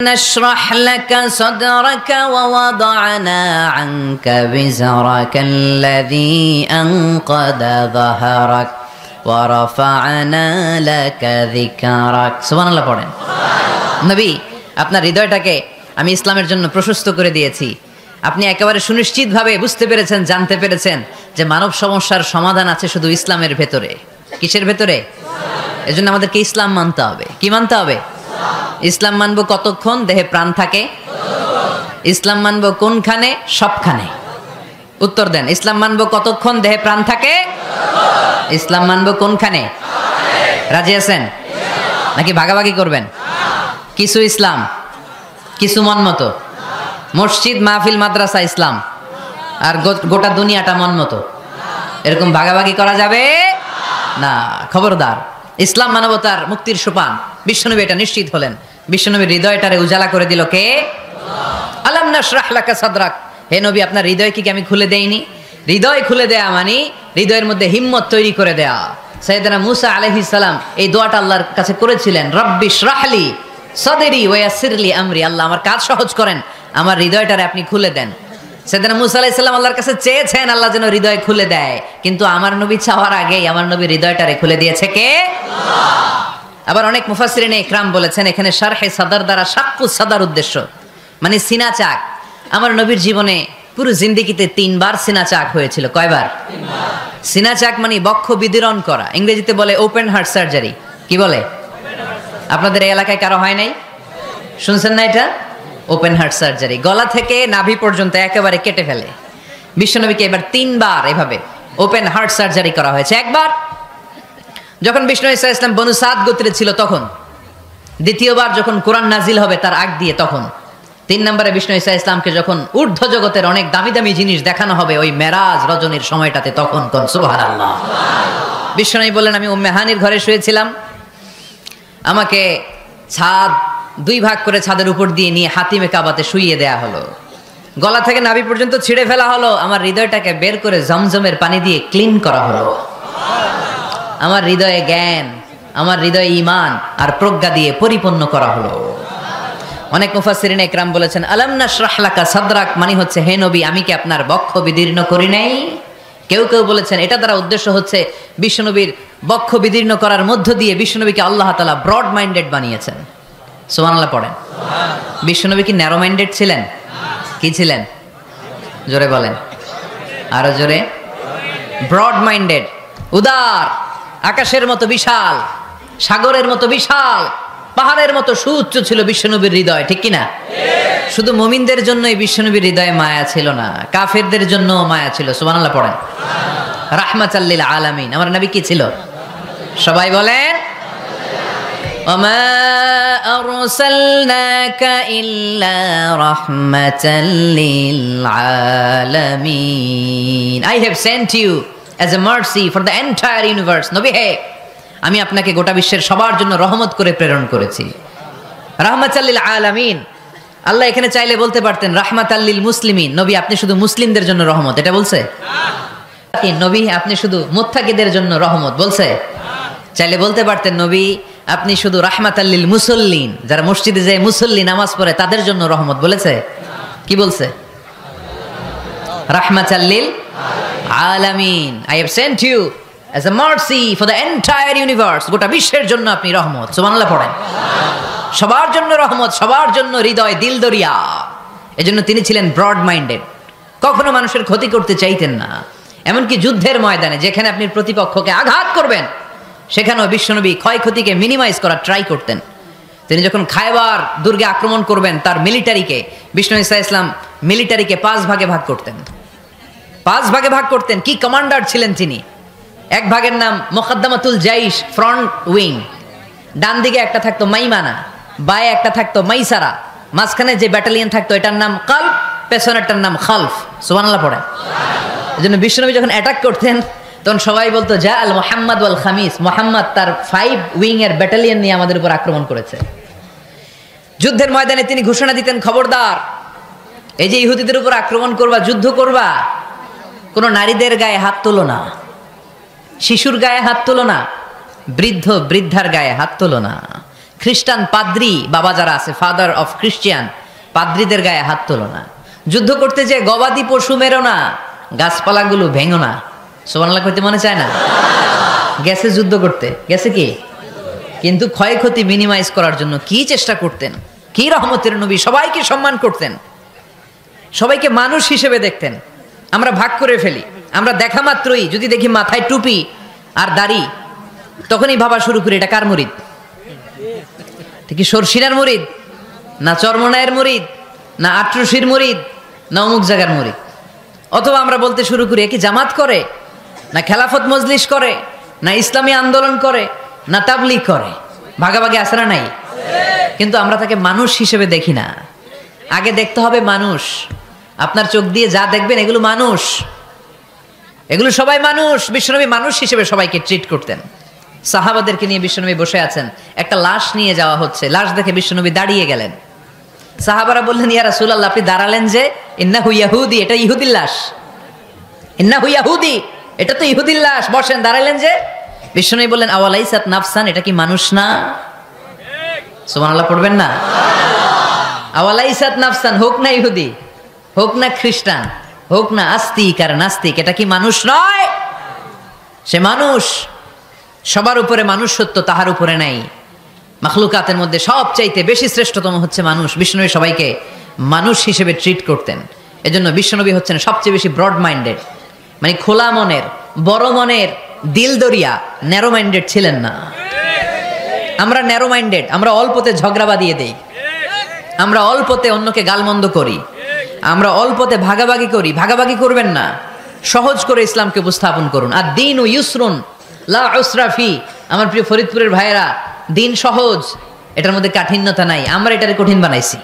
نشرح لك صدرك ووضعنا عنك وزرك الذي أنقض ظهرك ورفعنا لك ذكرك সুবহান আল্লাহ পড়েন। নবী, আপনার হৃদয়টাকে আমি ইসলামের জন্য প্রশস্ত করে দিয়েছি। আপনি একেবারে সুনিশ্চিতভাবে বুঝতে পেরেছেন, জানতে পেরেছেন যে মানব সমস্যার সমাধান আছে শুধু ইসলামের ভেতরে। কিসের ভেতরে? এজন্য আমাদেরকে ইসলাম মানতে হবে। কি মানতে হবে? ইসলাম মানব কতক্ষণ দেহে প্রাণ থাকে? ইসলাম মানব কোনখানে? সবখানে। উত্তর দেন, ইসলাম মানব কতক্ষণ দেহে প্রাণ থাকে? ইসলাম মানব কোনখানে? রাজি আছেন নাকি ভাগাভাগি করবেন? কিছু ইসলাম, কিছু মন মতো। মসজিদ, মাহফিল, মাদ্রাসা ইসলাম, আর গোটা দুনিয়াটা মন মতো। এরকম ভাগাভাগি করা যাবে না। খবরদার। ইসলাম মানবতার মুক্তির সোপান। বিশ্বনবী এটা নিশ্চিত হলেন। বিশ্বনবীর হৃদয়টারে উজালা করে দিল কে? আলাম নাশরাহ লাকা সাদরাক। হে নবী, আপনার হৃদয় কি আমি খুলে দেইনি? হৃদয় খুলে দেয়া মানে হৃদয়ের মধ্যে হিম্মত তৈরি করে দেয়া। সাইয়েদনা মুসা আলাইহিস সালাম এই দোয়াটা আল্লাহর কাছে করেছিলেন, রব্বি ইশরাহলি সাদরি ওয়া ইয়াসসিরলি আমরি। আল্লাহ, আমার কাজ সহজ করেন, আমার হৃদয়টারে আপনি খুলে দেন। সাইয়েদনা মুসা আলাইহিস সালাম আল্লাহর কাছে চেয়েছেন আল্লাহ যেন হৃদয় খুলে দেয়, কিন্তু আমার নবী চাওয়ার আগেই আমার নবী হৃদয়টারে খুলে দিয়েছে কে? আল্লাহ। আবার অনেক মুফাসসিরিনে ইকরাম বলেছেন এখানে শারহে সাদর দ্বারা শাক্কু সাদর উদ্দেশ্য, মানে সিনা চাক। আমার নবীর জীবনে পুরো জিন্দেগিতে 3 বার সিনা চাক হয়েছিল। কয়বার? 3 বার। সিনা চাক মানে বক্ষ বিদীর্ণ করা, ইংরেজিতে বলে ওপেন হার্ট সার্জারি। কি বলে? আপনাদের এই এলাকায় কারো হয় নাই? শুনছেন না এটা? Open heart surgery. গলা থেকে নাভি পর্যন্ত একেবারে কেটে ফেলে। বিশ্বনবীকে এবার 3 বার এভাবে ওপেন হার্ট সার্জারি করা হয়েছে। একবার যখন বিষ্ণু ঈসা ইসলাম বনু সাদ গোত্রে ছিল তখন, দ্বিতীয়বার যখন কোরআন নাজিল হবে তার আগ দিয়ে তখন, 3 নম্বরে বিষ্ণু ঈসা ইসলামকে যখন ঊর্ধ্ব জগতের অনেক দামি দামি জিনিস দেখানো হবে ওই মেরাজ রজনীর সময়টাতে, তখন কোন সুবহানাল্লাহ। বিশ্বনবী বললেন, আমি উম্মে হানির ঘরে শুয়েছিলাম, আমাকে ছাদ 2 ভাগ করে ছাদের উপর দিয়ে নিয়ে হাতিমে কাবাতে শুইয়ে দেয়া হলো। গলা থেকে নাভি পর্যন্ত ছিঁড়ে ফেলা হলো। আমার হৃদয়টাকে বের করে জমজমের পানি দিয়ে ক্লিন করা হলো। আমার হৃদয়ে জ্ঞান, আমার হৃদয়ে ঈমান আর প্রজ্ঞা দিয়ে পরিপূর্ণ করা হলো। অনেক মুফাসসিরিন ইকরাম বলেছেন, আলাম নাশরাহ লাকা সাদরাক মানে হচ্ছে, হে নবী, আমি কি আপনার বক্ষ বিদীর্ণ করি নাই? কেউ কেউ বলেছেন এটা দ্বারা উদ্দেশ্য হচ্ছে বিশ্বনবীর বক্ষ বিদীর্ণ করার মধ্য দিয়ে বিশ্বনবীকে আল্লাহ তাআলা ব্রড মাইন্ডেড বানিয়েছেন। সুবহানাল্লাহ পড়েন। বিশ্বনবী কি ন্যারো মাইন্ডেড ছিলেন? কি ছিলেন? জোরে বলেন, আরো জোরে। ব্রড মাইন্ডেড, উদার, আকাশের মতো বিশাল, সাগরের মতো বিশাল, পাহাড়ের মতো সুউচ্চ ছিল বিশ্বনবীর হৃদয়। ঠিক কিনা? শুধু মুমিনদের জন্যই বিশ্বনবীর হৃদয়ে মায়া ছিল না, কাফেরদের জন্য মায়া ছিল। সুবহানাল্লাহ পড়েন। রাহমাতাল লিল আলামিন। আমার নবী কি ছিল? সবাই বলেন, ওমা আরসালনাকা ইল্লা রাহমাতাল লিল আলামিন। I have sent you as a mercy for the entire universe. নবী হে, আমি আপনাকে গোটা বিশ্বের সবার জন্য রহমত করে প্রেরণ করেছি। রাহমাতাল লিল আলামিন। আল্লাহ এখানে চাইলে বলতে পারতেন রাহমাতাল লিল মুসলিমিন, নবী আপনি শুধু মুসলিমদের জন্য রহমত। এটা বলছে? নবী আপনি শুধু মুত্তাকিদের জন্য রহমত বলছে? চাইলে বলতে পারতেন নবী আপনি শুধু রাহমাতাল লিল মুসাল্লিন, যারা মসজিদে যায় মুসল্লি নামাজ পড়ে তাদের জন্য রহমত বলেছে? কি বলছে? রাহমাতাল লিল আলামিন। I have sent you as a mercy for the entire universe. গোটা বিশ্বের জন্য আপনি রহমত। সুবহানাল্লাহ পড়েন। সবার জন্য রহমত, সবার জন্য হৃদয় দিল দরিয়া। এজন্য তিনি ছিলেন ব্রড মাইন্ডেড, কখনো মানুষের ক্ষতি করতে চাইতেন না। এমনকি যুদ্ধের ময়দানে যেখানে আপনি প্রতিপক্ষকে আঘাত করবেন সেখানেও বিশ্বনবী ক্ষয়ক্ষতিকে মিনিমাইজ করার ট্রাই করতেন। তিনি যখন খায়বার দুর্গে আক্রমণ করবেন তার মিলিটারিকে, বিষ্ণু ঈসা ইসলাম মিলিটারিকে 5 ভাগে ভাগ করতেন। 5 ভাগে ভাগ করতেন। কি কমান্ডার ছিলেন তিনি! এক ভাগের নাম মুকদ্দমাতুল জাইশ, ফ্রন্ট উইং। ডান দিকে একটা থাকতো মাইমানা, বায়ে একটা থাকতো মাইসারা, মাঝখানে যে ব্যাটালিয়ন থাকতো এটার নাম কালব, পেছনেরটার নাম খালফ। সুবহানাল্লাহ পড়ে। এজন্য বিশ্বনবী যখন অ্যাটাক করতেন তখন সবাই বলতো যা আল মুহাম্মদ ওয়াল খামিস, মুহাম্মদ তার 5 উইং এর ব্যাটালিয়ন নিয়ে আমাদের উপর আক্রমণ করেছে। যুদ্ধের ময়দানে তিনি ঘোষণা দিতেন, খবরদার, এই যে ইহুদিদের উপর আক্রমণ করবা, যুদ্ধ করবা, কোনো নারীদের গায়ে হাত তোলো না, শিশুর গায়ে হাত তোলো না, বৃদ্ধ বৃদ্ধার গায়ে হাত তোলো না, খ্রিস্টান পাদ্রি বাবা যারা আছে, ফাদার অফ ক্রিশ্চিয়ান, পাদ্রিদের গায়ে হাত তোলো না। যুদ্ধ করতে যে গবাদি পশু মেরো না, গাছপালাগুলো ভেঙো না। সুবহানাল্লাহ কইতে মনে চায় না? গেছে যুদ্ধ করতে, গেছে কি? কিন্তু ক্ষয়ক্ষতি মিনিমাইজ করার জন্য কি চেষ্টা করতেন, কি রহমতের নবী, সবাইকে সম্মান করতেন, সবাইকে মানুষ হিসেবে দেখতেন। আমরা ভাগ করে ফেলি, আমরা দেখা মাত্রই যদি দেখি মাথায় টুপি আর দাড়ি, তখনই ভাবা শুরু করি এটা কার মুরিদ, কি সরসিনার মুরিদ, না চরমনায়ের মুরিদ, না আটরশির মুরিদ, না অমুক জায়গার মুরিদ। অথবা আমরা বলতে শুরু করি কি জামাত করে, না খেলাফত মজলিস করে, না ইসলামী আন্দোলন করে, না তাবলিগ করে। ভাগাভাগি আছে না নাই? কিন্তু আমরা তাকে মানুষ হিসেবে দেখি না। আগে দেখতে হবে মানুষ। আপনার চোখ দিয়ে যা দেখবেন এগুলো মানুষ, এগুলো সবাই মানুষ। বিশ্বনবী মানুষ হিসেবে সবাইকে ট্রিট করতেন। সাহাবাদেরকে নিয়ে বিশ্বনবী বসে আছেন, একটা লাশ নিয়ে যাওয়া হচ্ছে, লাশ দেখে বিশ্বনবী দাঁড়িয়ে গেলেন। সাহাবারা বললেন, ইয়া রাসূলুল্লাহ, আপনি দাঁড়ালেন যে? ইন্নাহু ইয়াহুদি, এটা ইহুদির লাশ। ইন্নাহু ইয়াহুদি, এটা তো ইহুদির লাশ, বসেন, দাঁড়ালেন যে? বিশ্বনবী বললেন, আওয়ালাইসাত নাফসান, এটা কি মানুষ না? সুবহানাল্লাহ পড়বেন না? আওয়ালাইসাত নাফসান, হোক না ইহুদি, হোক না খ্রিস্টান, হোক না আস্তিক আর নাস্তিক, এটা কি মানুষ নয়? সে মানুষ। সবার উপরে মানুষ সত্য, তাহার উপরে নাই। মাখলুকাতের মধ্যে সবচাইতে বেশি শ্রেষ্ঠতম হচ্ছে মানুষ। বিশ্বনবী সবাইকে মানুষ হিসেবে ট্রিট করতেন। এজন্য বিশ্বনবী হচ্ছেন সবচেয়ে বেশি ব্রড মাইন্ডেড, মানে খোলা মনের, বড় মনের, দিল দরিয়া, ন্যারো মাইন্ডেড ছিলেন না। আমরা ন্যারো মাইন্ডেড, আমরা অল্পতে ঝগড়া বাঁধিয়ে দেই, আমরা অল্পতে অন্যকে গালমন্দ করি, আমরা অল্পতে ভাগাভাগি করি। ভাগাভাগি করবেন না, সহজ করে ইসলামকে উপস্থাপন করুন। আর দিন ও ইউসরুন লা উসরা ফি। আমার প্রিয় ফরিদপুরের ভাইয়েরা, দিন সহজ, এটার মধ্যে কাঠিন্যতা নাই। আমরা এটারে কঠিন বানাইছি।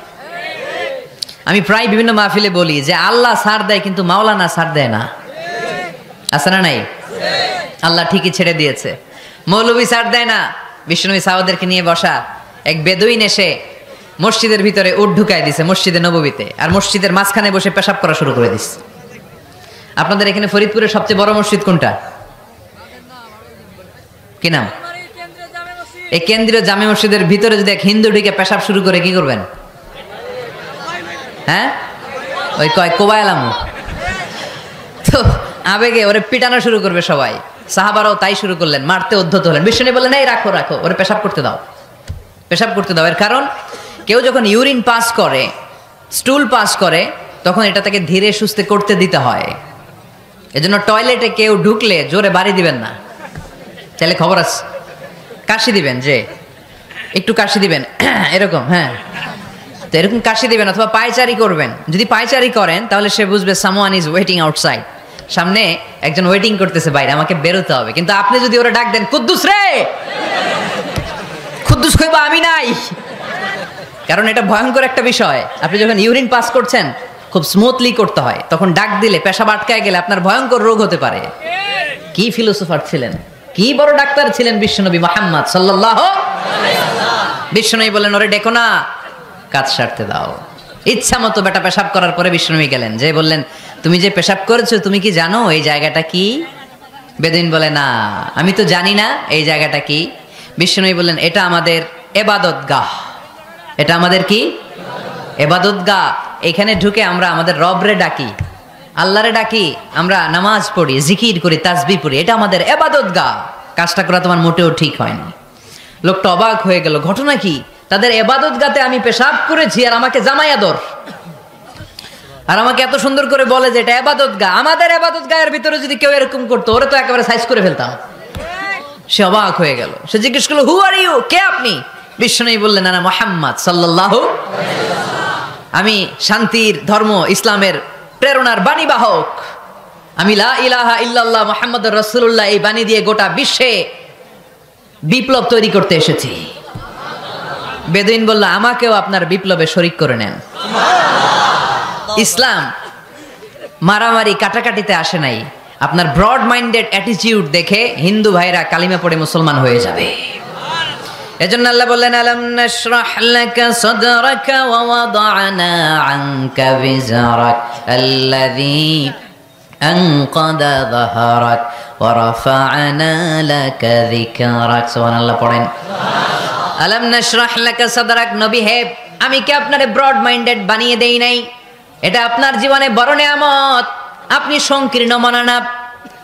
আমি প্রায় বিভিন্ন মাহফিলে বলি যে আল্লাহ ছাড় দেয় কিন্তু মাওলানা ছাড় দেয় না। আছে না নাই? আল্লাহ ঠিকই ছেড়ে দিয়েছে, মৌলবী ছাড় দেয় না। বিশ্বনবী সাহাবাদেরকে নিয়ে বসা, এক বেদুইন এসে মসজিদের ভিতরে উট ঢুকায় দিছে, মসজিদে নববীতে, আর মসজিদের মাঝখানে বসে পেশাব করা শুরু করে দিচ্ছে। আপনাদের এখানে ফরিদপুরের সবচেয়ে বড় মসজিদ কোনটা? কি নাম? এই কেন্দ্রীয় জামে মসজিদের ভিতরে যদি এক হিন্দু ঢুকে পেশাব শুরু করে, কি করবেন? হ্যাঁ, ওই কয় কোবাইলাম, তো আবেগে ওরে পিটানো শুরু করবে সবাই। সাহাবারাও তাই শুরু করলেন, মারতে উদ্ধত হলেন। বিশ্বনবী বললেন, এই রাখো রাখো, ওরে পেশাব করতে দাও, পেশাব করতে দাও। এর কারণ, কেউ যখন ইউরিন পাস করে, স্টুল পাস করে, তখন এটা তাকে ধীরে সুস্থে করতে দিতে হয়। এজন্য টয়লেটে কেউ ঢুকলে জোরে বাড়ি দিবেন না। চাইলে খবর আছে, কাশি দিবেন, যে একটু কাশি দিবেন এরকম, হ্যাঁ, তো এরকম কাশি দিবেন। অথবা পায়চারি করবেন। যদি পায়চারি করেন তাহলে সে বুঝবে সামওয়ান ইজ ওয়েটিং আউটসাইড, সামনে একজন ওয়েটিং করতেছে বাইরে, আমাকে বেরোতে হবে। কিন্তু আপনি যদি ওরা ডাক দেন, কুদ্দুস রে, কুদ্দুস কইবা আমি নাই, কারণ এটা ভয়ঙ্কর একটা বিষয়। আপনি যখন ইউরিন পাস করছেন খুব স্মুথলি করতে হয়, তখন ডাক দিলে পেশাব আটকায় গেলে আপনার ভয়ঙ্কর রোগ হতে পারে। কি ফিলোসোফার ছিলেন, কি বড় ডাক্তার ছিলেন বিশ্বনবী মুহাম্মদ সাল্লাল্লাহু আলাইহি ওয়াসাল্লাম। বিশ্বনবী বলেন, ওরে ডেকো না, কাজ সারতে দাও। ইচ্ছা মতো বেটা পেশাব করার পরে বিশ্বনবী গেলেন, যে বললেন, তুমি যে পেশাব করেছো তুমি কি জানো এই জায়গাটা কি? বেদুইন বলে, না, আমি তো জানি না এই জায়গাটা কি। বিশ্বনবী বললেন, এটা আমাদের ইবাদতগাহ। এটা আমাদের কি? ইবাদতগাহ। এখানে ঢুকে আমরা আমাদের রবরে ডাকি, আল্লাহরে ডাকি, আমরা নামাজ পড়ি, জিকির করি, তাসবিহ পড়ি, এটা আমাদের ইবাদতগাহ। কাজটা করা তোমার মোটেও ঠিক হয়নি। লোকটা অবাক হয়ে গেল, ঘটনা কি? তাদের ইবাদতগাতে আমি পেশাব করেছি আর আমাকে জামাই আদর, আর আমাকে এত সুন্দর করে বলে যে এটা ইবাদতগাহ। আমাদের ইবাদতগাহের ভিতরে যদি কেউ এরকম করতো, ওরে তো একেবারে সাইজ করে ফেলতাম। সে অবাক হয়ে গেল। সে জিজ্ঞেস করলো, হু আর ইউ, কে আপনি? বিশ্বনবী বললেন, না মুহাম্মদ সাল্লাল্লাহু আলাইহি ওয়াসাল্লাম, আমি শান্তির ধর্ম ইসলামের প্রেরণার বাণীবাহক। আমি লা ইলাহা ইল্লাল্লাহ মুহাম্মাদুর রাসূলুল্লাহ এই বাণী দিয়ে গোটা বিশ্বে বিপ্লব তৈরি করতে এসেছি। বেদুইন বলল, আমাকেও আপনার বিপ্লবে শরীক করে নেন। ইসলাম মারামারি কাটাকাটিতে আসে নাই। আপনার ব্রড মাইন্ডেড অ্যাটিটিউড দেখে হিন্দু ভাইরা কালিমা পড়ে মুসলমান হয়ে যাবে। এজন্য আল্লাহ বললেন, আলাম নাশরাহ লাকা সাদরাকা ওয়া ওয়াদা'না আনকা বিজরাক আল্লাযী আনকাদা যাহরাক ওয়া রাফা'না লাকা যিকরাক। সুবহানাল্লাহ পড়েন। আলাম নাশরাহ লাকা সাদরাক, নবী হে আমি কি আপনারে ব্রড মাইন্ডেড বানিয়ে দেই নাই? এটা আপনার জীবনে বড় নিয়ামত। আপনি সংকীর্ণ মনা না,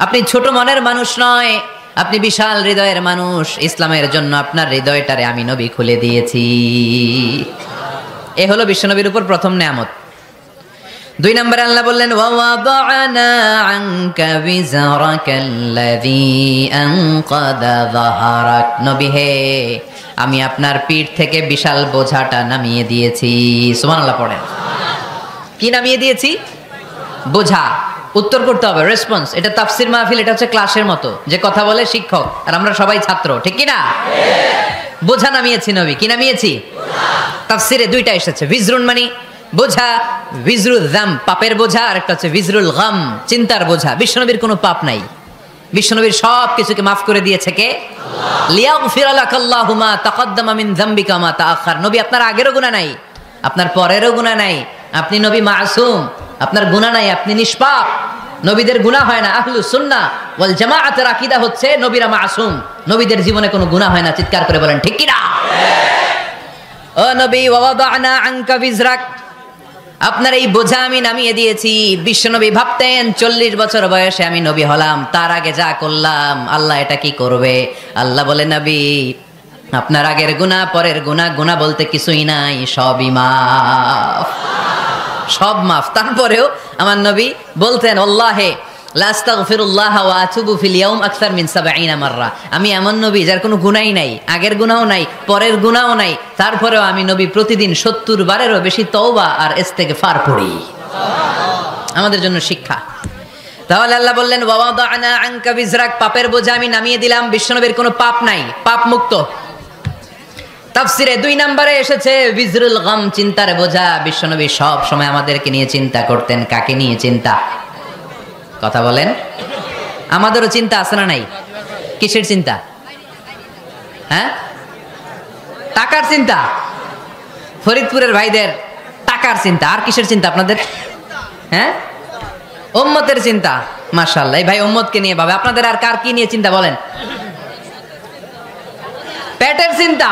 আপনি ছোট মনের মানুষ নয়, আপনি বিশাল হৃদয়ের মানুষ। ইসলামের জন্য আপনার হৃদয়টারে আমি নবী খুলে দিয়েছি। এ হলো বিশ্বনবীর উপর প্রথম নিয়ামত। 2 নম্বরে আল্লাহ বললেন ওয়াওয়াদানা আনকা বিজরাকাল্লাযী আনকাদা যাহরাক, নবী হে আমি আপনার পিঠ থেকে বিশাল বোঝাটা নামিয়ে দিয়েছি। সুবহানাল্লাহ পড়েন। কি নামিয়ে দিয়েছি? বোঝা। উত্তর করতে হবে, রেসপন্স। এটা তাফসীর মাহফিল, এটা হচ্ছে ক্লাসের মতো, যে কথা বলে শিক্ষক আর আমরা সবাই ছাত্র, ঠিক কি না? বোঝা নামিয়েছি নবী। কি নামিয়েছি? তাফসীরে 2টা এসেছে, ভিজরুন মানে বোঝা, ভিজরুল যাম পাপের বোঝা, আর একটা হচ্ছে ভিজরুল গাম চিন্তার বোঝা। বিশ্বনবীর কোনো পাপ নাই, বিশ্বনবীর সব কিছুকে মাফ করে দিয়েছে কে? লিয়াগফির লাকাল্লাহু মা তাকদ্দামা মিন যামবিকা মা তাআখার। নবী আপনার আগেরও গুনাহ নাই, আপনার পরেরও গুনাহ নাই, আপনি নবী মাসুম, আপনার গুনাহ নাই, আপনি নিষ্পাপ। নবীদের গুনাহ হয় না। আহলুস সুন্নাহ ওয়াল জামাআতের আকীদা হচ্ছে নবীরা মাসুম, নবীদের জীবনে কোনো গুনাহ হয় না। চিৎকার করে বলেন ঠিক কি না? ও নবী ওয়াদানা আনকা বিজরাক, আপনার এই বোঝা আমি নামিয়ে দিয়েছি। বিশ্বনবী ভাবতেন 40 বছর বয়সে আমি নবী হলাম, তার আগে যা করলাম আল্লাহ এটা কি করবে? আল্লাহ বলে নবী আপনার আগের গুনাহ পরের গুনাহ, গুনাহ বলতে কিছুই নাই, সবই মাফ, সব মাফ। তারপরেও আমার নবী বলতেন আল্লাহে লা আস্তাগফিরুল্লাহ ওয়া আতুবু ফিল ইয়াউম আকসার মিন 70 মাররা। আমি এমন নবী যার কোনো গুনাহই নাই, আগের গুনাহও নাই, পরের গুনাহও নাই, তারপরেও আমি নবী প্রতিদিন 70 বারেরও বেশি তওবা আর ইস্তেগফার পড়ি। আমাদের জন্য শিক্ষা। তাহলে আল্লাহ বললেন ওয়াদানা আনকা বিজরাক, পাপের বোঝা আমি নামিয়ে দিলাম। বিশ্বনবীর কোনো পাপ নাই, পাপ মুক্ত। তাফসিরে 2 নম্বরে এসেছে বিজরুল গাম চিন্তার বোঝা। বিশ্বনবী সব সময় আমাদেরকে নিয়ে চিন্তা করতেন। কাকে নিয়ে চিন্তা? কথা বলেন। আমাদেরও চিন্তা আছে না নাই? কিসের চিন্তা? হ্যাঁ, টাকার চিন্তা। ফরিদপুরের ভাইদের টাকার চিন্তা। আর কিসের চিন্তা আপনাদের? হ্যাঁ, উম্মতের চিন্তা। মাশাআল্লাহ, এই ভাই উম্মতকে নিয়ে ভাবে। আপনাদের আর কার কি নিয়ে চিন্তা বলেন? পেটের চিন্তা।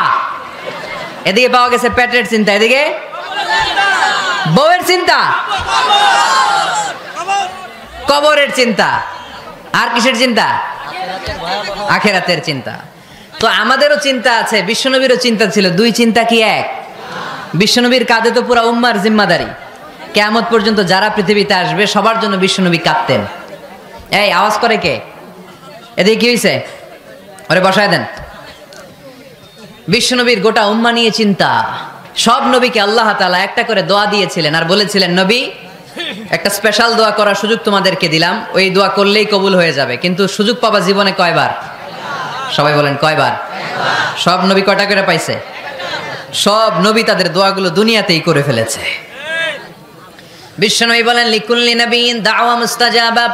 এদিকে পাওয়া গেছে পেটের চিন্তা, এদিকে বউয়ের চিন্তা, কবরের চিন্তা। আর কিসের চিন্তা? আখিরাতের চিন্তা। তো আমাদেরও চিন্তা আছে, বিশ্বনবীরও চিন্তা ছিল। 2 চিন্তা কি এক? বিশ্বনবীর কাঁধে তো পুরা উম্মার জিম্মাদারি। কিয়ামত পর্যন্ত যারা পৃথিবীতে আসবে সবার জন্য বিশ্বনবী কাঁদতেন। এই আওয়াজ করে কে? এদিকে কি হয়েছে? ওরে বসায় দেন। বিশ্বনবীর গোটা উম্মা নিয়ে চিন্তা। সব নবীকে আল্লাহ তাআলা একটা করে দোয়া দিয়েছিলেন আর বলেছিলেন নবী একটা স্পেশাল দোয়া করার সুযোগ তোমাদেরকে দিলাম, ওই দোয়া করলেই কবুল হয়ে যাবে। কিন্তু সুযোগ পাবা জীবনে কয়বার? সবাই বলেন কয়বার? সব নবী কয়টা করে পাইছে? সব নবী তাদের দোয়াগুলো দুনিয়াতেই করে ফেলেছে। বিশ্বনবী বলেন লিকুল্লি নবিয়্যিন দাওয়া মুস্তাজাবা।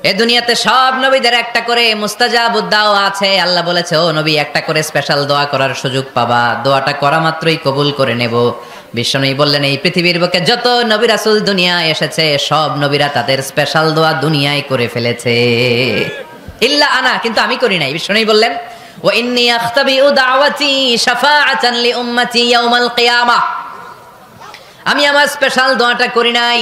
এই দুনিয়াতে সব নবীদের একটা করে মুস্তাজাবুদ দাওয়া আছে। আল্লাহ বলেছে ও নবী একটা করে স্পেশাল দোয়া করার সুযোগ পাবা, দোয়াটা করা মাত্রই কবুল করে নেব। বিশ্বনবী বললেন এই পৃথিবীর বুকে যত নবী রাসূল দুনিয়ায় এসেছে সব নবীরা তাদের স্পেশাল দোয়া দুনিয়ায় করে ফেলেছে, ইল্লা আনা, কিন্তু আমি করি নাই। বিশ্বনবী বললেন ওয়া ইন্নী আখতাবিউ দাওয়াতি শাফাআতান লি উম্মতি ইয়াউমাল কিয়ামাহ। আমি আমার স্পেশাল দোয়াটা করি নাই,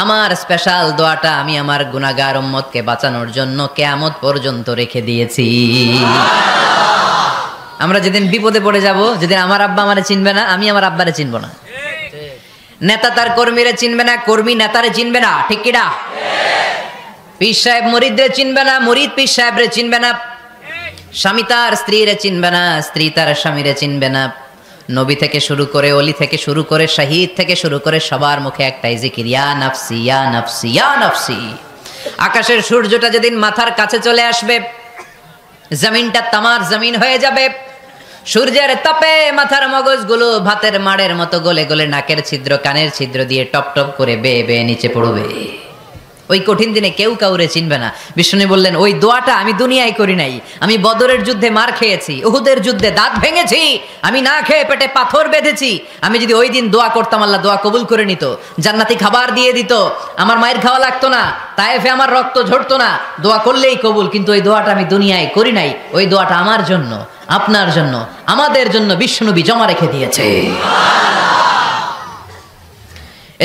আমার স্পেশাল দোয়াটা আমি আমার গুনাহগার উম্মতকে বাঁচানোর জন্য কিয়ামত পর্যন্ত রেখে দিয়েছি। আমরা যেদিন বিপদে পড়ে যাব, যেদিন আমার আব্বা আমারে চিনবে না, আমি আমার আব্বারে চিনব না, নেতা তার কর্মীরে চিনবে না, কর্মী নেতারে চিনবে না, ঠিক কি না? পীর সাহেব মুরিদরে চিনবে না, মুরিদ পীর সাহেবরে চিনবে না, স্বামী তার স্ত্রীরে চিনবে না, স্ত্রী তার স্বামীরে চিনবে না। নবী থেকে শুরু করে, অলি থেকে শুরু করে, শাহিদ থেকে শুরু করে সবার মুখে একটাই জিকির, ইয়া নাফসি ইয়া নাফসি ইয়া নাফসি। আকাশের সূর্যটা যেদিন মাথার কাছে চলে আসবে, জমিনটা তামার জমিন হয়ে যাবে, সূর্যের তাপে মাথার মগজগুলো ভাতের মাড়ের মতো গলে গলে নাকের ছিদ্র কানের ছিদ্র দিয়ে টপ টপ করে বেয়ে বেয়ে নিচে পড়বে। ওই কঠিন দিনে কেউ কাউরে চিনবে না। বিষ্ণু বললেন ওই দোয়াটা আমি দুনিয়ায় করি নাই, আমি বদরের যুদ্ধে মার খেয়েছি, উহুদের যুদ্ধে দাঁত ভেঙেছি, আমি না খেয়ে পেটে পাথর বেঁধেছি। আমি যদি ওই দিন দোয়া করতাম আল্লাহ দোয়া কবুল করে নিত, জান্নাতি খাবার দিয়ে দিত, আমার মায়ের খাওয়া লাগতো না, তায়েফে আমার রক্ত ঝরতো না, দোয়া করলেই কবুল। কিন্তু ওই দোয়াটা আমি দুনিয়ায় করি নাই, ওই দোয়াটা আমার জন্য, আপনার জন্য, আমাদের জন্য বিশ্বনবী জমা রেখে দিয়েছে।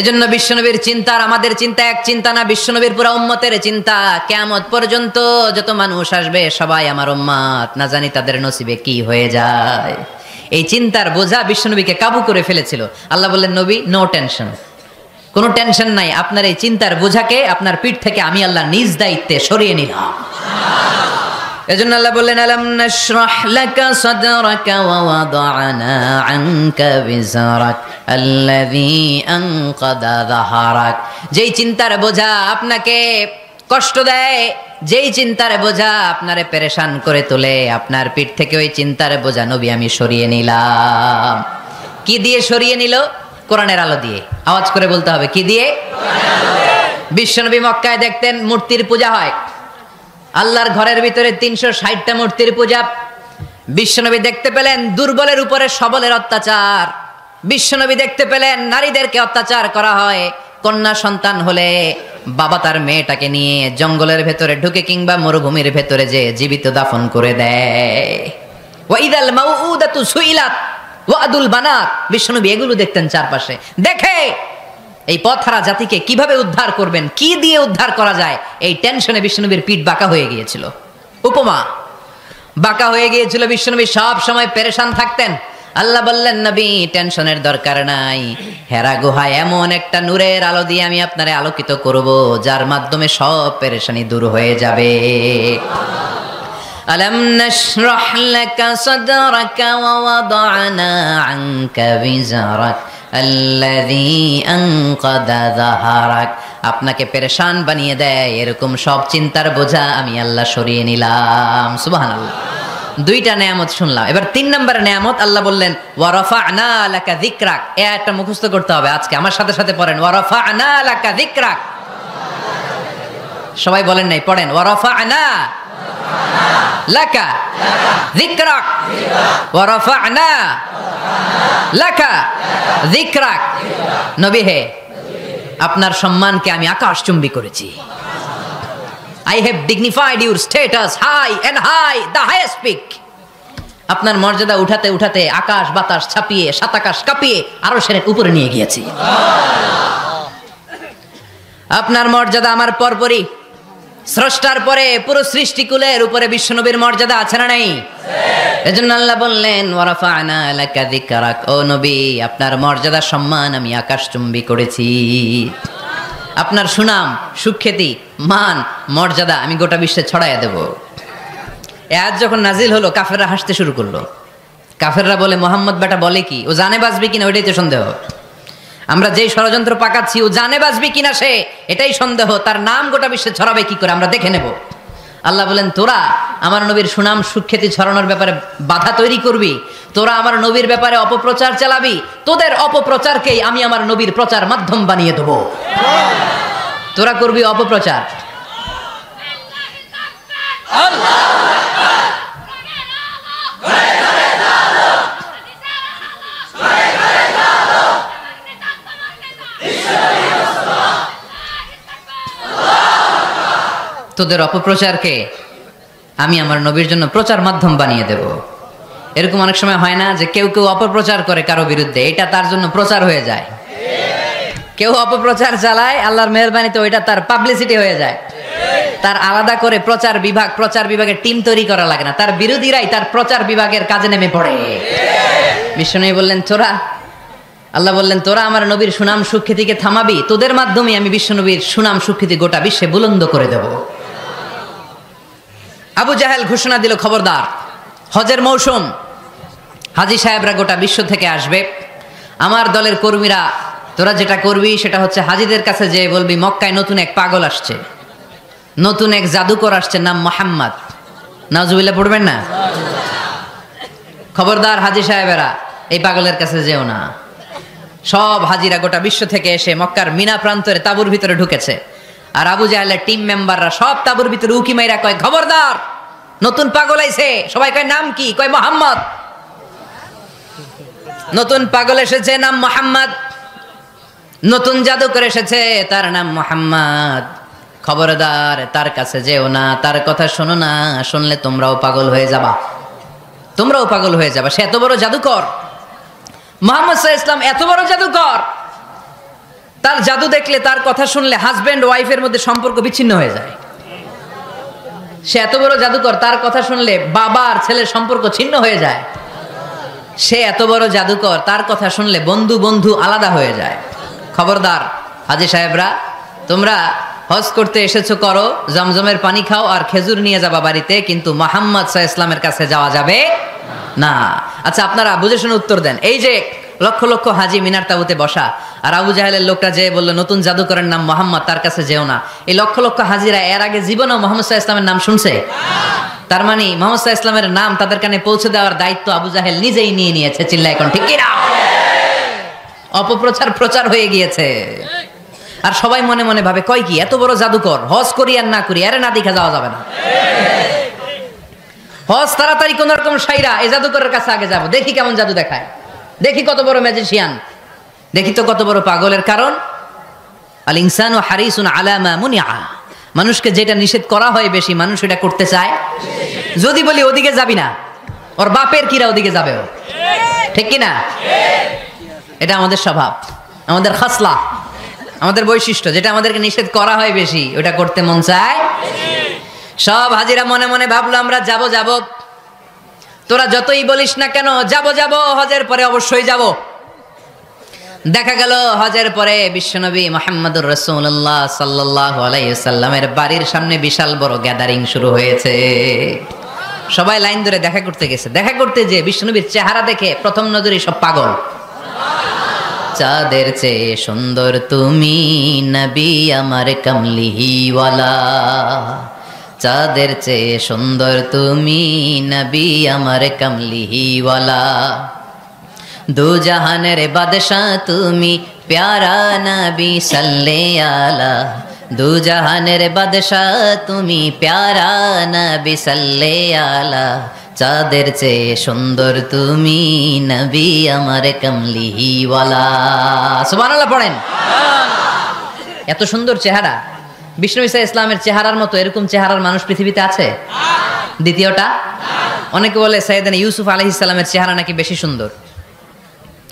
এজন্য বিশ্বনবীর চিন্তা আর আমাদের চিন্তা এক চিন্তা না, বিশ্বনবীর পুরা উম্মতের চিন্তা। কিয়ামত পর্যন্ত যত মানুষ আসবে সবাই আমার উম্মত, না জানি তাদের নসিবে কি হয়ে যায়। এই চিন্তার বোঝা বিশ্বনবীকে কাবু করে ফেলেছিল। আল্লাহ বললেন নবী নো টেনশন, কোনো টেনশন নাই, আপনার এই চিন্তার বোঝাকে আপনার পিঠ থেকে আমি আল্লাহ নিজ দায়িত্বে সরিয়ে নিলাম। এজন্য আল্লাহ বললেন আলাম নাশরাহ লাকা সাদরাকা ওয়া ওয়াদা'না আনকা বিজরাক আল্লাযী আনকাদা যাহরাক। যেই চিন্তার বোঝা আপনাকে কষ্ট দেয়, যেই চিন্তার বোঝা আপনারে পেরেশান করে তোলে, আপনার পিঠ থেকে ওই চিন্তার বোঝা নবী আমি সরিয়ে নিলাম। কি দিয়ে সরিয়ে নিল? কোরআনের আলো দিয়ে। আওয়াজ করে বলতে হবে কি দিয়ে? বিশ্বনবী মক্কায় দেখতেন মূর্তির পূজা হয়, আল্লাহর ঘরের ভিতরে 360টা মূর্তির পূজা। বিশ্বনবী দেখতে পেলেন দুর্বলের উপরে সবলের অত্যাচার, বিশ্বনবী দেখতে পেলেন নারীদেরকে অত্যাচার করা হয়। কন্যা সন্তান হলে বাবা তার মেয়েটাকে নিয়ে জঙ্গলের ভেতরে ঢুকে কিংবা মরুভূমির ভেতরে যে জীবিত দাফন করে দেয়। ওয়াইদাল মাউউদাতু সুইলাত ওয়াদুল বানাত। বিশ্বনবী এগুলো দেখতেন চারপাশে, দেখে এই পথহারা জাতিকে কিভাবে উদ্ধার করবেন, কি দিয়ে উদ্ধার করা যায়, এই টেনশনে বিশ্বনবীর পিঠ বাঁকা হয়ে গিয়েছিল। উপমা বাঁকা হয়ে গিয়েছিল, বিশ্বনবী সব সময় পেরেশান থাকতেন। আল্লাহ বললেন নবী টেনশনের দরকার নাই, হেরা গুহায় এমন একটা নূরের আলো দিয়ে আমি আপনারে আলোকিত করব, যার মাধ্যমে সব পেরেশানি দূর হয়ে যাবে। আলাম নাশরাহ লাকা সাদরাকা ওয়া ওয়াদা'না আনকা বিজরাক আল্লাযী আনকাদা যাহরাক। আপনাকে পেরেশান বানিয়ে দেয় এরকম সব চিন্তার বোঝা আমি আল্লাহ সরিয়ে নিলাম। সুবহানাল্লাহ। দুইটা নেয়ামত শুনলাম, এবার 3 নম্বরের নেয়ামত আল্লাহ বললেন ওয়া রাফা'না লাকা যিকরাক। এই আয়াতটা মুখস্থ করতে হবে আজকে, আমার সাথে সাথে পড়েন ওয়া রাফা'না লাকা যিকরাক। সবাই বলেন নাই, পড়েন ওয়া রাফা'না লাকা যিকরাক ওয়া রাফা'না লাকা যিকরাক। নবী হে, আপনার সম্মানকে আমি আকাশচুম্বী করেছি। I have dignified your status high and high, the highest peak. আপনার মর্যাদা উঠাতে উঠাতে আকাশ বাতাস ছাপিয়ে সাত আকাশ কাঁপিয়ে আরশের উপরে নিয়ে গিয়েছি। আপনার মর্যাদা আমার পরপরই, স্রষ্টার পরে পুরো সৃষ্টিকুলের উপরে বিশ্বনবীর মর্যাদা আছে না নাই? এজন্য আল্লাহ বললেন ওয়া রাফা'না লাকা যিকরাক। ও নবী, আপনার মর্যাদা সম্মান আমি আকাশচুম্বী করেছি। আপনার সুনাম সুখ্যাতি মান মর্যাদা আমি গোটা বিশ্বে ছড়াইয়া দেব। আজ যখন নাজিল হলো কাফেররা হাসতে শুরু করলো। কাফেররা বলে মোহাম্মদ বেটা বলে কি, ও জানে বাঁচবে কিনা ওইটাই তো সন্দেহ। আমরা যেই ষড়যন্ত্র পাকাচ্ছি ও জানে বাঁচবে কিনা সে এটাই সন্দেহ, তার নাম গোটা বিশ্বে ছড়াবে কি করে আমরা দেখে নেব। আল্লাহ বলেন তোরা আমার নবীর সুনাম সুখ্যাতি ছড়ানোর ব্যাপারে বাধা তৈরি করবি, তোরা আমার নবীর ব্যাপারে অপপ্রচার চালাবি, তোদের অপপ্রচারকেই আমি আমার নবীর প্রচার মাধ্যম বানিয়ে দেবো। তোরা করবি অপপ্রচার। তোদের অপপ্রচারকে আমি আমার নবীর জন্য প্রচার মাধ্যম বানিয়ে দেব। এরকম অনেক সময় হয় না যে কেউ কেউ অপপ্রচার করে কারো বিরুদ্ধে, এটা তার জন্য প্রচার হয়ে যায়। কেউ অপপ্রচার চালায়, আল্লাহর মেহেরবানিতে ওইটা তার পাবলিসিটি হয়ে যায়। তার আলাদা করে প্রচার বিভাগের টিম তৈরি করা লাগে না, তার বিরোধীরাই তার প্রচার বিভাগের কাজে নেমে পড়ে। বিশ্বনবী বললেন তোরা, আল্লাহ বললেন তোরা আমার নবীর সুনাম সুখ্যাতিকে থামাবি, তোদের মাধ্যমে আমি বিশ্বনবীর সুনাম সুখ্যাতি গোটা বিশ্বে বুলন্দ করে দেব। আবু জাহেল ঘোষণা দিল খবরদার, হজের মৌসুম, হাজী সাহেবরা গোটা বিশ্ব থেকে আসবে, আমার দলের কর্মীরা তোরা যেটা করবি সেটা হচ্ছে হাজীদের কাছে যে বলবি মক্কায় নতুন এক পাগল আসছে, নতুন এক জাদুকর আসছে, নাম মোহাম্মদ। নাউজুবিল্লাহ পড়বেন না? খবরদার হাজী সাহেবেরা এই পাগলের কাছে যেও না। সব হাজিরা গোটা বিশ্ব থেকে এসে মক্কার মিনা প্রান্তরে তাঁবুর ভিতরে ঢুকেছে। আর আবু জাহেলের টিম মেম্বাররা সব তাবুর ভিতরে উকি মাইরা কয়, খবরদার, নতুন পাগল আইছে। সবাই কয়, নাম কি? কয়, মোহাম্মদ। নতুন পাগল এসেছে, নাম মোহাম্মদ। নতুন জাদুকর এসেছে, তার নাম মোহাম্মদ। খবরদার, তার কাছে যেও না, তার কথা শোনো না, শুনলে তোমরাও পাগল হয়ে যাবা, তোমরাও পাগল হয়ে যাবা। সে এত বড় জাদুকর, মুহাম্মদ সাল্লাল্লাহু আলাইহি ওয়াসাল্লাম এত বড় জাদুকর। তার জাদু দেখলে, তার কথা শুনলে হাজব্যান্ড ওয়াইফের মধ্যে সম্পর্ক বিচ্ছিন্ন হয়ে যায়। সে এত বড় জাদুকর, তার কথা শুনলে বাবা আর ছেলের সম্পর্ক ছিন্ন হয়ে যায়। সে এত বড় জাদুকর, তার কথা শুনলে বন্ধু বন্ধু আলাদা হয়ে যায়। খবরদার হাজী সাহেবরা, তোমরা হজ করতে এসেছো, করো, জমজমের পানি খাও আর খেজুর নিয়ে যাবা বাড়িতে, কিন্তু মুহাম্মদ সাল্লাল্লাহু আলাইহি ওয়াসাল্লামের কাছে যাওয়া যাবে না। আচ্ছা, আপনারা বুঝে শুনে উত্তর দেন। এই যে লক্ষ লক্ষ হাজি মিনার তাবুতে বসা, আর আবু জাহেলের লোকটা যে বললো নতুন জাদুকরের নাম মোহাম্মদ, তার কাছে যেও না, এই লক্ষ লক্ষ হাজিরা এর আগে জীবনেও মোহাম্মদ সাল্লাল্লাহু আলাইহি ওয়াসাল্লামের নাম শুনছে? তার মানে মোহাম্মদ সাল্লাল্লাহু আলাইহি ওয়াসাল্লামের নাম তাদের কানে পৌঁছে দেওয়ার দায়িত্ব আবু জাহেল নিজেই নিয়ে নিয়েছে। চিল্লায় এখন ঠিক কি না? অপপ্রচার প্রচার হয়ে গিয়েছে। আর সবাই মনে মনে ভাবে, কয় কি, এত বড় জাদুকর, হজ করি আর না করি, আরে না দেখা যাওয়া যাবে না। হজ তাড়াতাড়ি কোন রকম সাইরা এই জাদুকরের কাছে আগে যাব, দেখি কেমন জাদু দেখায়, দেখি কত বড় ম্যাজিশিয়ান, দেখি তো কত বড় পাগলের। কারণ আল ইনসানু হারিসুন আলা মা মুনিআ, মানুষকে যেটা নিষেধ করা হয় বেশি, মানুষ এটা করতে চায়। যদি বলি ওদিকে যাবি না, ওর বাপের কিরা ওদিকে যাবে, ঠিক কি না? এটা আমাদের স্বভাব, আমাদের খাসলা, আমাদের বৈশিষ্ট্য। যেটা আমাদেরকে নিষেধ করা হয় বেশি, ওটা করতে মন চায়। সব হাজিরা মনে মনে ভাবলো, আমরা যাব যাব, তোরা যতই বলিস না কেন, যাব যাব, হজের পরে অবশ্যই যাব। দেখা গেল হজের পরে বিশ্বনবী মুহাম্মদুর রাসূলুল্লাহ সাল্লাল্লাহু আলাইহি ওয়াসাল্লামের বাড়ির সামনে বিশাল বড় গ্যাদারিং শুরু হয়েছে। সবাই লাইন ধরে দেখা করতে গেছে। দেখা করতে যে বিশ্বনবীর চেহারা দেখে প্রথম নজরে সব পাগল। চাঁদের চেয়ে সুন্দর তুমি নবী আমার কামলিওয়ালা, চাঁদের চেয়ে সুন্দর তুমি নবী আমার কামলিওয়ালা, দু জাহানের বাদশাহ তুমি প্যারা নবী সাল্লে আলা, দু জাহানের বাদশাহ তুমি প্যারা নবী সাল্লে আলা, চাঁদের চেয়ে সুন্দর তুমি নবী আমার কামলিওয়ালা। সুবহানাল্লাহ পড়েন। এত সুন্দর চেহারা, বিষ্ণু ঈসা ইসলামের চেহারার মতো এরকম চেহারার মানুষ পৃথিবীতে আছে? দ্বিতীয়টা, অনেকে বলে সাইয়েদনা ইউসুফ আলাইহিস সালামের চেহারা নাকি বেশি সুন্দর।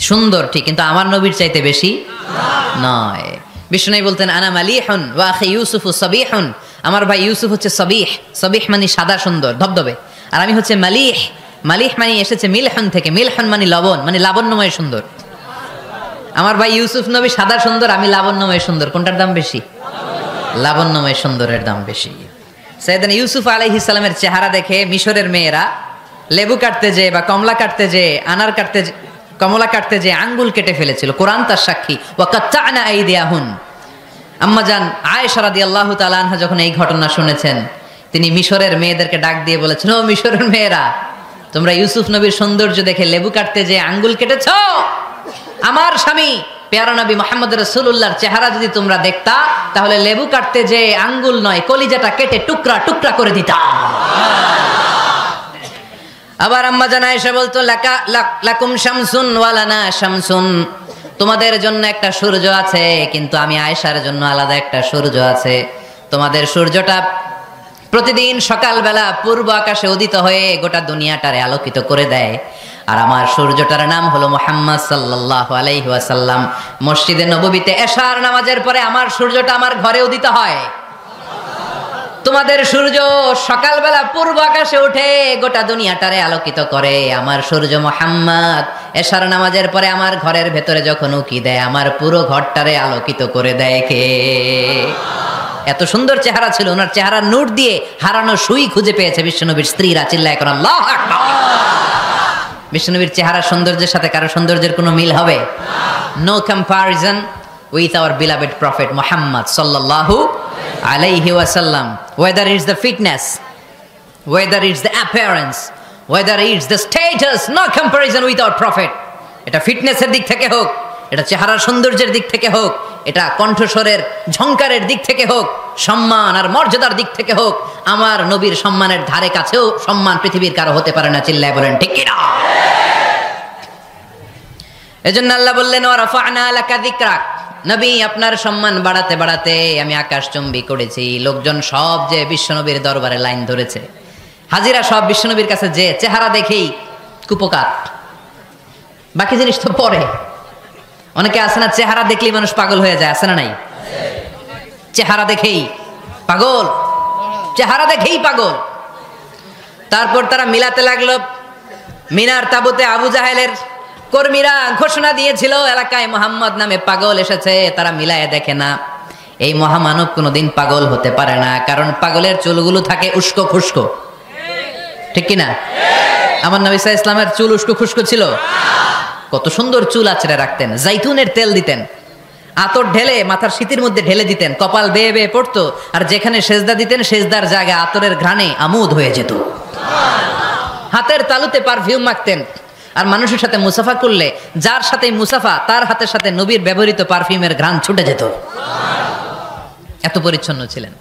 সুন্দর ঠিক, কিন্তু আমার নবীর চাইতে বেশি নয়। বিষ্ণু বলতেন, আনা মালিহুন ওয়া আখি ইউসুফু সাবিহুন, আমার ভাই ইউসুফ হচ্ছে সাবিহ, সাবিহ মানে সাদা সুন্দর ধবধবে, আর আমি হচ্ছে মালিহ, মালিহ মানে এসেছে মিলহন থেকে, মিলহন মানে লবণ, মানে লাবণ্যময় সুন্দর। আমার ভাই ইউসুফ নবী সাদা সুন্দর, আমি লাবণ্যময় সুন্দর। কোনটার দাম বেশি? লাবণ্যময় সুন্দরের দাম বেশি। সাইয়েদনা ইউসুফ আলাইহিস সালামের চেহারা দেখে মিশরের মেয়েরা লেবু কাটতে যে বা কমলা কাটতে যে, আনার কাটতে, কমলা কাটতে যে আঙ্গুল কেটে ফেলেছিল। কোরআন তার সাক্ষী। ওয়া কাত্তা'না আইদিয়াহুন। আম্মাজান আয়েশা রাদিয়াল্লাহু তাআলা আনহা যখন এই ঘটনা শুনেছেন, তিনি মিশরের মেয়েদেরকে ডাক দিয়ে বলেছেন, ও মিশরের মেয়েরা, তোমরা ইউসুফ নবীর সৌন্দর্য দেখে লেবু কাটতে যে আঙ্গুল কেটেছো, আমার স্বামী প্যারা নবী মুহাম্মদ রাসূলুল্লাহর চেহারা যদি তোমরা দেখতা, তাহলে লেবু কাটতে যে আঙ্গুল নয়, কলিজাটা কেটে টুকরা টুকরা করে দিতা। আবার আম্মা জান আয়েশা বলতো, লাকুম শামসুন ওয়া লানা শামসুন, তোমাদের জন্য একটা সূর্য আছে, কিন্তু আমি আয়েশার জন্য আলাদা একটা সূর্য আছে। তোমাদের সূর্যটা প্রতিদিন সকালবেলা পূর্ব আকাশে উদিত হয়ে গোটা দুনিয়াটারে আলোকিত করে দেয়, আর আমার সূর্যটার নাম হলো মুহাম্মদ সাল্লাল্লাহু আলাইহি ওয়াসাল্লাম। মসজিদে নববীতে এশার নামাজের পরে আমার সূর্যটা আমার ঘরে উদিত হয়। তোমাদের সূর্য সকালবেলা পূর্ব আকাশে উঠে গোটা দুনিয়াটারে আলোকিত করে, আমার সূর্য মুহাম্মদ এশার নামাজের পরে আমার ঘরের ভেতরে যখন উকি দেয়, আমার পুরো ঘরটারে আলোকিত করে দেয় কে? এত সুন্দর চেহারা ছিল ওনার। চেহারার নূর দিয়ে হারানো সুই খুঁজে পেয়েছে বিশ্বনবীর স্ত্রীরা। চিল্লায় করে আল্লাহু আকবার। বিশ্বনবীর চেহারার সৌন্দর্যের সাথে কারো সৌন্দর্যের কোনো মিল হবে? No comparison with our beloved prophet Muhammad সাল্লাল্লাহু আলাইহি ওয়াসাল্লাম। Whether it's the fitness, whether it's the appearance, whether it's the status, no comparison with our prophet. এটা ফিটনেসের দিক থেকে হোক, এটা চেহারার সৌন্দর্যের দিক থেকে হোক, এটা কণ্ঠস্বরের ঝংকারের দিক থেকে হোক, সম্মান আর মর্যাদার দিক থেকে হোক, আমার নবীর সম্মানের ধারে কাছেও সম্মান পৃথিবীর কারো হতে পারে না। চিল্লায় বলেন ঠিক কিনা? এজন্য আল্লাহ বললেন ওয়া রাফা'না লাকা যিকরাক, নবী আপনার সম্মান বাড়াতে বাড়াতে আমি আকাশচুম্বী করেছি। লোকজন সব যে বিশ্বনবীর দরবারে লাইন ধরেছে, হাজিরা সব বিশ্বনবীর কাছে, যে চেহারা দেখেই কুপকাত, বাকি জিনিস তো পরে। অনেকে আছে না, চেহারা দেখলেই মানুষ পাগল হয়ে যায়, আছে না নাই? চেহারা দেখেই পাগল, চেহারা দেখেই পাগল। তারপর তারা মিলাতে লাগলো। মিনার তাবুতে আবু জাহেলের কর্মীরা ঘোষণা দিয়েছিল এলাকায় মুহাম্মদ নামে পাগল এসেছে। তারা মিলায়ে দেখে না, এই মহামানব কোনোদিন পাগল হতে পারে না, কারণ পাগলের চুলগুলো থাকে উস্কো খুস্কো, ঠিক কিনা? আমার নবী সাল্লাল্লাহু আলাইহি ওয়াসাল্লামের চুল উস্কো খুস্কো ছিল? কত সুন্দর চুল আঁচড়ে রাখতেন, জাইতুনের তেল দিতেন, আতর ঢেলে মাথার শীতের মধ্যে ঢেলে দিতেন, কপাল বেয়ে বেয়ে পড়তো, আর যেখানে সেজদা দিতেন সেজদার জায়গায় আতরের ঘ্রাণে আমোদ হয়ে যেত। হাতের তালুতে পারফিউম মাখতেন, আর মানুষের সাথে মুসাফা করলে যার সাথে মুসাফা তার হাতের সাথে নবীর ব্যবহৃত পারফিউমের ঘ্রাণ ছুটে যেত। এত পরিচ্ছন্ন ছিলেন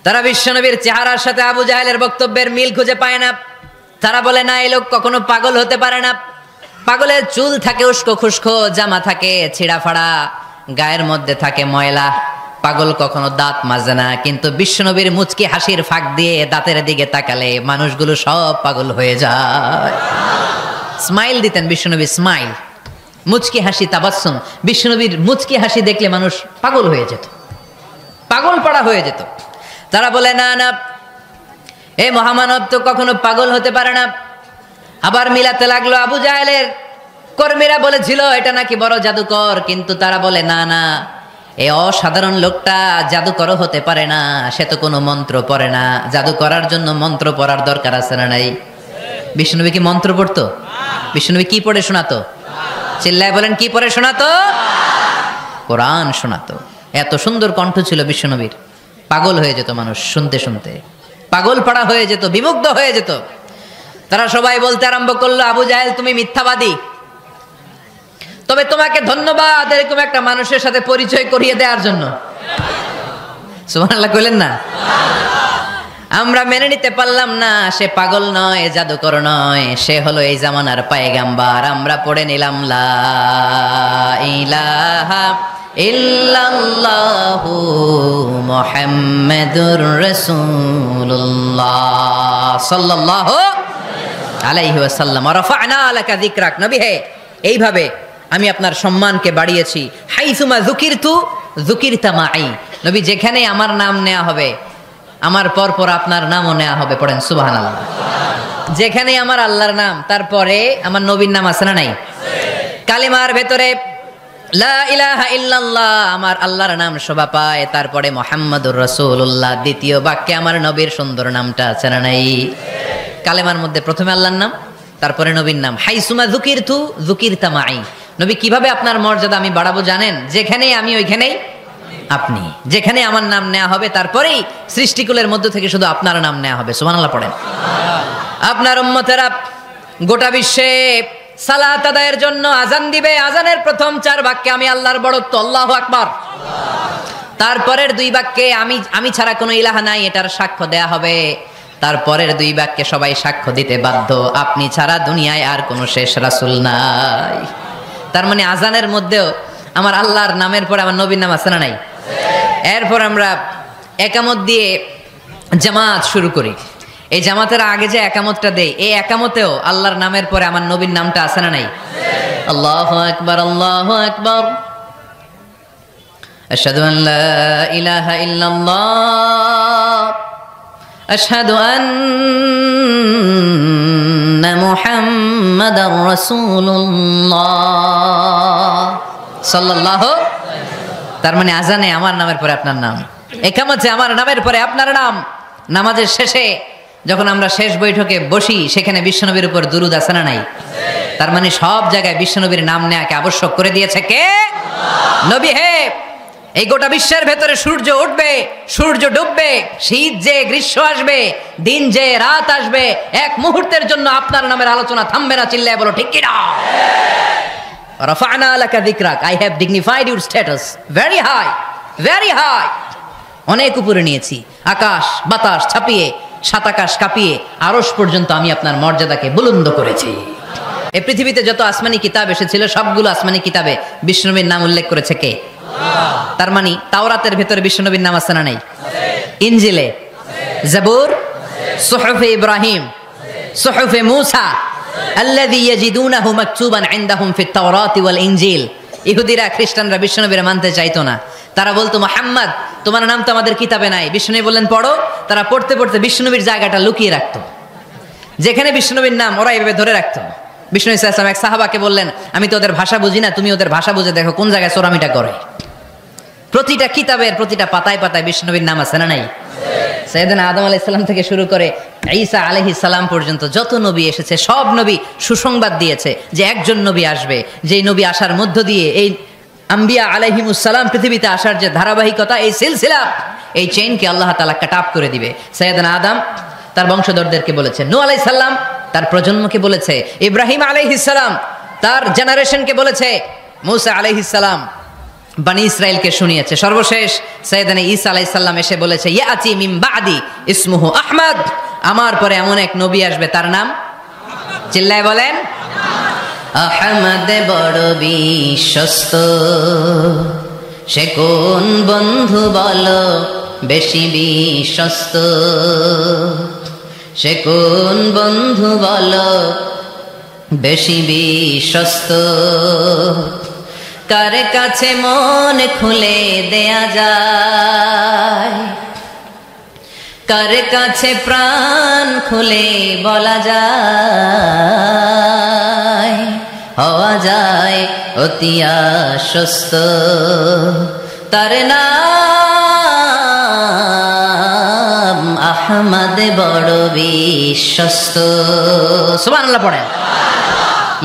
তারা। বিশ্বনবীর চেহারার সাথে আবু জাহেলের বক্তব্যের মিল খুঁজে পায় না। তারা বলে না, এই লোক কখনো পাগল হতে পারে না। পাগলের চুল থাকে উস্কো খুস্কো, জামা থাকে ছিঁড়া ফাড়া, গায়ের মধ্যে থাকে ময়লা, পাগল কখনো দাঁত মাজে না। কিন্তু বিশ্বনবীর মুচকি হাসির ফাঁক দিয়ে দাঁতের দিকে তাকালে মানুষগুলো সব পাগল হয়ে যায়। স্মাইল দিতেন বিশ্বনবী, স্মাইল, মুচকি হাসি, তাবাসসুম। বিশ্বনবীর মুচকি হাসি দেখলে মানুষ পাগল হয়ে যেত, পাগল পাড়া হয়ে যেত। তারা বলে না না, এই মহামানব তো কখনো পাগল হতে পারে না। আবার মিলাতে লাগলো। আবু জাহেলের কর্মীরা বলেছিল এটা নাকি বড় জাদুকর, কিন্তু তারা বলে না না, এই অসাধারণ লোকটা জাদুকরও হতে পারে না, সে তো কোনো মন্ত্র পড়ে না। জাদু করার জন্য মন্ত্র পড়ার দরকার আছে না নাই? বিষ্ণুনবী কি মন্ত্র পড়তো? বিষ্ণুনবী কি পড়ে শোনাতো? চিল্লায় বলেন, কি পড়ে শোনাতো? কোরআন শোনাতো। এত সুন্দর কণ্ঠ ছিল বিশ্বনবীর, পাগল হয়ে যেত মানুষ শুনতে শুনতে, পাগল পাড়া হয়ে যেত, বিমুগ্ধ হয়ে যেত। তারা সবাই বলতে আরম্ভ করলো, আবু জাহেল তুমি মিথ্যাবাদী, তবে তোমাকে ধন্যবাদ এরকম একটা মানুষের সাথে পরিচয় করিয়ে দেওয়ার জন্য। সুবহানাল্লাহ কইলেন না? আমরা মেনে নিতে পারলাম না সে পাগল নয়, জাদুকর নয়, সে হলো এই জামানার পায়গাম্বার। আমরা পড়ে নিলাম লা ইলাহা ইল্লাল্লাহু মুহাম্মাদুর রাসূলুল্লাহ সাল্লাল্লাহু আলাইহি ওয়াসাল্লাম। রাফা'না লাকা যিকরাক, নবী হে এইভাবে আমি আপনার সম্মানকে বাড়িয়েছি। হাইসুমা যুকিরতু যুকিরতা মাই, নবী যেখানে আমার নাম নেওয়া হবে আমার পরপর আপনার নামও নেওয়া হবে। পড়েন সুবহানাল্লাহ। যেখানে আমার আল্লাহর নাম তারপরে আমার নবীর নাম আছে না নাই? কালিমার ভেতরে লা ইলাহা ইল্লাল্লাহ আমার আল্লাহর নাম শোভা পায়, তারপরে মুহাম্মাদুর রাসূলুল্লাহ দ্বিতীয় বাক্যে আমার নবীর সুন্দর নামটা আছে না নাই? কালেমার মধ্যে প্রথমে আল্লাহর নাম, তারপরে নবীর নাম। হাইসুমা যুকিরতু যুকিরতা মাই, নবী কিভাবে আপনার মর্যাদা আমি বাড়াবো জানেন? যেখানেই আমি ওইখানেই আপনি, যেখানে আমার নাম নেওয়া হবে তারপরেই সৃষ্টিকুলের মধ্য থেকে শুধু আপনার নাম নেওয়া হবে। সুবহানাল্লাহ পড়েন। আপনার উম্মতেরা গোটা বিশ্বে সালাত আদায়ের জন্য আজান দিবে, আজানের প্রথম 4 বাক্যে আমি আল্লাহর বড়ত্ব, আল্লাহু আকবার। তারপরের 2 বাক্যে আমি ছাড়া কোনো ইলাহা নাই, এটার সাক্ষ্য দেয়া হবে। তারপরের 2 বাক্যে সবাই সাক্ষ্য দিতে বাধ্য, আপনি ছাড়া দুনিয়ায় আর কোনো শেষ রাসূল নাই। তার মানে আজানের মধ্যেও আমার আল্লাহর নামের পরে আমার নবীর নাম আছে না নাই? এরপর আমরা একামত দিয়ে জামাত শুরু করি। এই জামাতের আগে যে একামতটা দেই, এই একামতেও আল্লাহর নামের পরে আমার নবীর নামটা আছে না নাই? আল্লাহু আকবার, আল্লাহু আকবার, আশহাদু আন লা ইলাহা ইল্লাল্লাহ, আশহাদু আন্না মুহাম্মাদার রাসূলুল্লাহ সাল্লাল্লাহু। তার মানে আজানে আমার নামের পরে আপনার নাম, একামতে আমার নামের পরে আপনার নাম। নামাজের শেষে যখন আমরা শেষ বৈঠকে বসি সেখানে বিশ্বনবীর উপর দুরূদ আছে না নাই? তার মানে সব জায়গায় বিশ্বনবীর নাম নেওয়াকে আবশ্যক করে দিয়েছে কে? নবী হে। এই গোটা বিশ্বের ভেতরে সূর্য উঠবে, সূর্য ডুববে, শীত যে গ্রীষ্ম আসবে, দিন যে রাত আসবে, এক মুহূর্তের জন্য আপনার নামের আলোচনা থামবে না। চিল্লায় বলো ঠিক কিনা? রাফা'না লাকা যিকরাক, I have dignified your status very high, very high. অনেক উপরে নিয়েছি, আকাশ বাতাস ছাপিয়ে, সাত আকাশ কাঁপিয়ে আরশ পর্যন্ত আমি আপনার মর্যাদাকে বুলন্দ করেছি। এই পৃথিবীতে যত আসমানি কিতাব এসেছিল সবগুলো আসমানি কিতাবে বিষ্ণুনবীর নাম উল্লেখ করেছে কে? তার মানে তাওরাতের ভেতরে বিষ্ণুনবীর নাম আছে না নাই? ইনজিলে, জাবুর, সুহুফে ইব্রাহিম, সুহুফে মূসা, আল্লাযী ইয়াজিদুনাহু মাকতুবান ইনদাহুম ফিত তাওরাতি ওয়াল ইনজিল। ইহুদিরা খ্রিস্টানরা বিষ্ণুনবীর মানতে চাইতো না। তারা বলতো, মুহাম্মদ তোমার নাম তো আমাদের কিতাবে নাই। বিষ্ণুনবী বললেন পড়ো। তারা পড়তে পড়তে বিষ্ণুনবীর জায়গাটা লুকিয়ে রাখতো, যেখানে বিষ্ণুনবীর নাম ওরা এভাবে ধরে রাখতো। বিষ্ণু ইসা ইসলাম এক সাহাবাকে বললেন, আমি তো ওদের ভাষা বুঝি না, তুমি ওদের ভাষা বুঝে দেখো কোন জায়গায় চোরামিটা করে। প্রতিটা কিতাবের প্রতিটা পাতায় পাতায় বিষ্ণুনবীর নাম আছে না নাই? সাইয়েদনা আদম আলাইহিস সালাম থেকে শুরু করে ঈসা আলাইহিস সালাম পর্যন্ত যত নবী এসেছে সব নবী সুসংবাদ দিয়েছে যে একজন নবী আসবে, যেই নবী আসার মধ্য দিয়ে এই আম্বিয়া আলাইহিমুস সালাম পৃথিবীতে আসার যে ধারাবাহিকতা, এই সিলসিলা, এই চেইনকে আল্লাহ তাআলা কাট অফ করে দিবে। সাইয়েদনা আদম তার বংশধরদেরকে বলেছে, নূহ আলাইহিস সালাম তার প্রজন্মকে বলেছে, ইব্রাহিম আলাইহিস সালাম তার জেনারেশনকে বলেছে, মূসা আলাইহিস সালাম বনি ইসরাইলকে শুনিয়েছে। সর্বশেষ সাইয়েদনা ঈসা আলাইহিস সালাম এসে বলেছে, ইয়াতি মিন বাদি ইসমুহু আহমদ, আমার পরে এমন এক নবী আসবে তার নাম, চিল্লায় বলেন, আহমদ বড় বিশ্বস্ত, সে কোন বন্ধু বলো বেশি বিশ্বস্ত, সে কোন বন্ধু বলো বেশি বিশ্বস্ত, কার কাছে মন খুলে দেয়া যায়, কার কাছে প্রাণ খুলে বলা যায়, হওয়া যায় অতি আশ্বস্ত, তার নাম আহমদ বড় বিশ্বস্ত। সুবহানাল্লাহ পড়েন।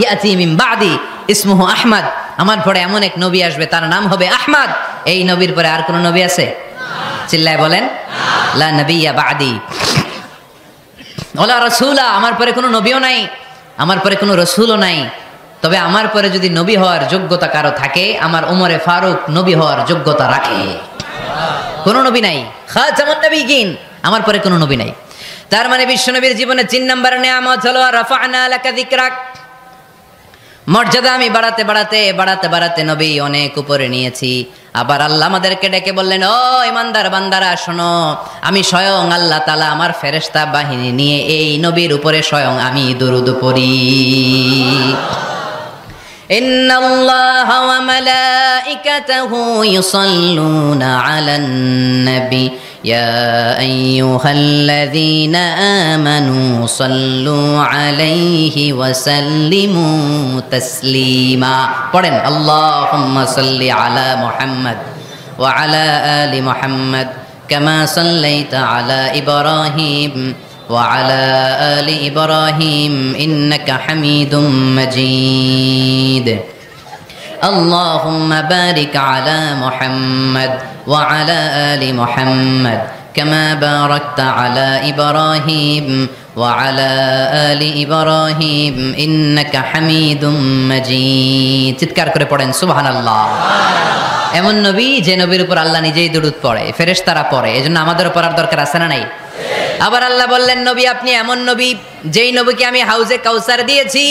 ইয়াতি মিন বাদি ইসমুহু আহমদ, আমার পরে এমন এক নবী আসবে তার নাম হবে আহমদ। এই নবীর পরে আর কোন নবী আছে? চিল্লায় বলেন, লা নবিয়্যা বাদি ওয়ালা রাসূলা, আমার পরে কোনো নবীও নাই, আমার পরে কোনো রাসূলও নাই। তবে আমার পরে যদি নবী হওয়ার যোগ্যতা কারো থাকে, আমার ওমরে ফারুক নবী হওয়ার যোগ্যতা রাখে। কোনো নবী নাই, খাতামুন নবিয়্যিন, আমার পরে কোনো নবী নাই। তার মানে বিশ্বনবীর জীবনে ৩ নম্বর নিয়ামত হলো রাফা'না লাকা যিকরাক, মর্যাদা আমি বাড়াতে বাড়াতে বাড়াতে বাড়াতে নবী অনেক উপরে নিয়েছি। আবার আল্লাহ আমাদেরকে ডেকে বললেন, ও ইমানদার বান্দারা শোনো, আমি স্বয়ং আল্লাহ তাআলা আমার ফেরেশতা বাহিনী নিয়ে এই নবীর উপরে স্বয়ং আমি দুরূদ পড়ি। ইন্নাল্লাহা ওয়া মালাইকাতাহু ইউসাল্লুনা আলান নবী ইয়া আইয়ুহাল্লাযীনা আমানু সাল্লু আলাইহি ওয়া সাল্লিমু তাসলিমা। পড়েন, আল্লাহুম্মা সাল্লি আলা মুহাম্মদ ওয়া আলা আলি মুহাম্মদ কামা সাল্লাইতা আলা ইব্রাহিম ওয়া আলা আলি ইব্রাহিম ইন্নাকা হামিদুম মাজিদ। اللهم بارك على محمد وعلى آل محمد كما باركت على إبراهيم وعلى آل إبراهيم إنك حميد مجيد। চিৎকার করে পড়েন সুবহানাল্লাহ। এমন নবী যে নবীর উপর আল্লাহ নিজেই দুরূদ পড়ে, ফেরেশতারা পড়ে, এজন্য আমাদেরও পড়ার দরকার আছে না নাই? আবার আল্লাহ বললেন, নবী আপনি এমন নবী যেই নবীকে আমি হাউজে কাউসার দিয়েছি,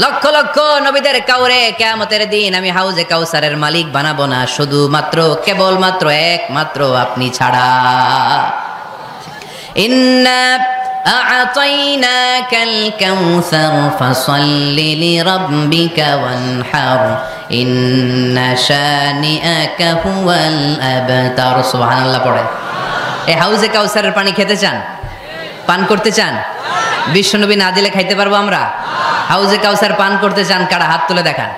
লক্ষ লক্ষ নবীদের কাউরে কিয়ামতের দিন আমি হাউজে কাউসারের মালিক বানাবো না, শুধুমাত্র কেবলমাত্র একমাত্র আপনি ছাড়া। ইন্না আ'তাইনাকাল কাউসার ফাসাল্লি লিরাব্বিকা ওয়ানহার ইন্না শানিআকা হুয়াল আবতার। সুবহানাল্লাহ পড়ে। এই হাউজে কাউসারের পানি খেতে চান, পান করতে চান? বিশ্বনবী না দিলে খাইতে পারবো আমরা? হাউজে কাউসার পান করতে চান কারা? হাত তুলে দেখান।